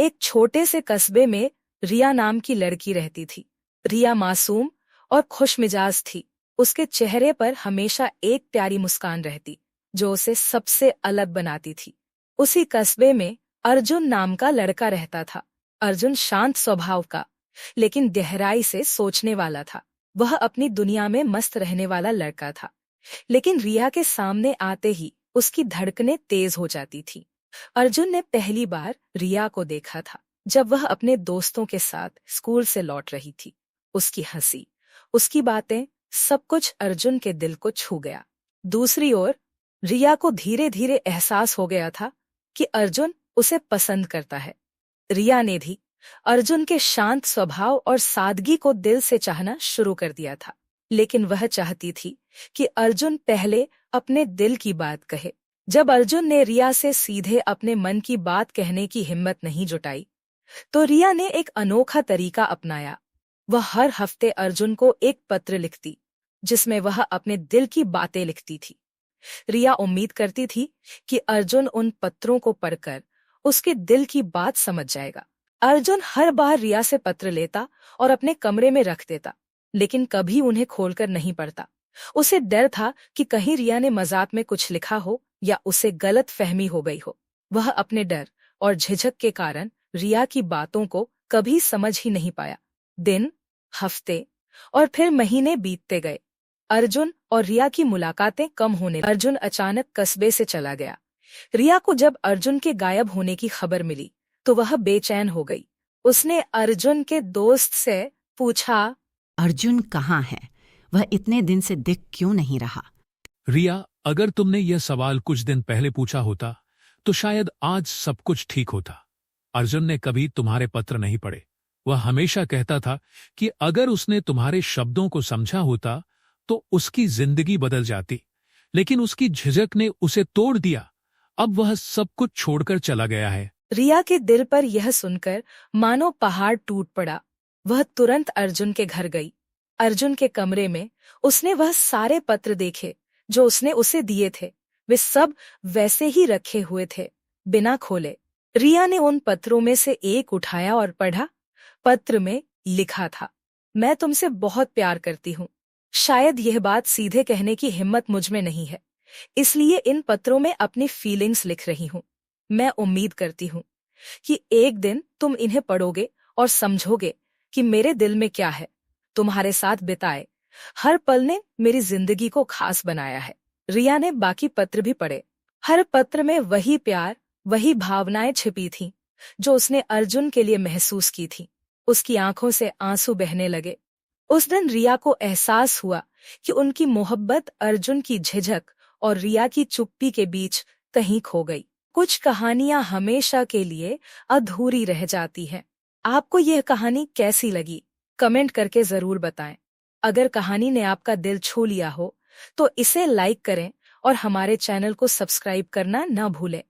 एक छोटे से कस्बे में रिया नाम की लड़की रहती थी। रिया मासूम और खुशमिजाज थी। उसके चेहरे पर हमेशा एक प्यारी मुस्कान रहती, जो उसे सबसे अलग बनाती थी। उसी कस्बे में अर्जुन नाम का लड़का रहता था। अर्जुन शांत स्वभाव का, लेकिन गहराई से सोचने वाला था। वह अपनी दुनिया में मस्त रहने वाला लड़का था। लेकिन रिया के सामने आते ही उसकी धड़कनें तेज हो जाती थी। अर्जुन ने पहली बार रिया को देखा था जब वह अपने दोस्तों के साथ स्कूल से लौट रही थी। उसकी हंसी, उसकी बातें, सब कुछ अर्जुन के दिल को छू गया। दूसरी ओर रिया को धीरे धीरे एहसास हो गया था कि अर्जुन उसे पसंद करता है। रिया ने भी अर्जुन के शांत स्वभाव और सादगी को दिल से चाहना शुरू कर दिया था। लेकिन वह चाहती थी कि अर्जुन पहले अपने दिल की बात कहे। जब अर्जुन ने रिया से सीधे अपने मन की बात कहने की हिम्मत नहीं जुटाई, तो रिया ने एक अनोखा तरीका अपनाया। वह हर हफ्ते अर्जुन को एक पत्र लिखती, जिसमें वह अपने दिल की बातें लिखती थी। रिया उम्मीद करती थी कि अर्जुन उन पत्रों को पढ़कर उसके दिल की बात समझ जाएगा। अर्जुन हर बार रिया से पत्र लेता और अपने कमरे में रख देता, लेकिन कभी उन्हें खोलकर नहीं पढ़ता। उसे डर था कि कहीं रिया ने मजाक में कुछ लिखा हो या उसे गलत फहमी हो गई हो। वह अपने डर और झिझक के कारण रिया की बातों को कभी समझ ही नहीं पाया। दिन, हफ्ते और फिर महीने बीतते गए। अर्जुन और रिया की मुलाकातें कम होने लगी। अर्जुन अचानक कस्बे से चला गया। रिया को जब अर्जुन के गायब होने की खबर मिली, तो वह बेचैन हो गई। उसने अर्जुन के दोस्त से पूछा, अर्जुन कहाँ है? वह इतने दिन से दिख क्यों नहीं रहा? रिया, अगर तुमने यह सवाल कुछ दिन पहले पूछा होता तो शायद आज सब कुछ ठीक होता। अर्जुन ने कभी तुम्हारे पत्र नहीं पढ़े। वह हमेशा कहता था कि अगर उसने तुम्हारे शब्दों को समझा होता तो उसकी जिंदगी बदल जाती, लेकिन उसकी झिझक ने उसे तोड़ दिया। अब वह सब कुछ छोड़कर चला गया है। रिया के दिल पर यह सुनकर मानो पहाड़ टूट पड़ा। वह तुरंत अर्जुन के घर गई। अर्जुन के कमरे में उसने वह सारे पत्र देखे जो उसने उसे दिए थे। वे सब वैसे ही रखे हुए थे, बिना खोले। रिया ने उन पत्रों में से एक उठाया और पढ़ा। पत्र में लिखा था, मैं तुमसे बहुत प्यार करती हूँ। शायद यह बात सीधे कहने की हिम्मत मुझ में नहीं है, इसलिए इन पत्रों में अपनी फीलिंग्स लिख रही हूँ। मैं उम्मीद करती हूँ कि एक दिन तुम इन्हें पढ़ोगे और समझोगे कि मेरे दिल में क्या है। तुम्हारे साथ बिताए हर पल ने मेरी जिंदगी को खास बनाया है। रिया ने बाकी पत्र भी पढ़े। हर पत्र में वही प्यार, वही भावनाएं छिपी थीं जो उसने अर्जुन के लिए महसूस की थी। उसकी आंखों से आंसू बहने लगे। उस दिन रिया को एहसास हुआ कि उनकी मोहब्बत अर्जुन की झिझक और रिया की चुप्पी के बीच कहीं खो गई। कुछ कहानियां हमेशा के लिए अधूरी रह जाती हैं। आपको यह कहानी कैसी लगी? कमेंट करके जरूर बताएं। अगर कहानी ने आपका दिल छू लिया हो तो इसे लाइक करें और हमारे चैनल को सब्सक्राइब करना न भूलें।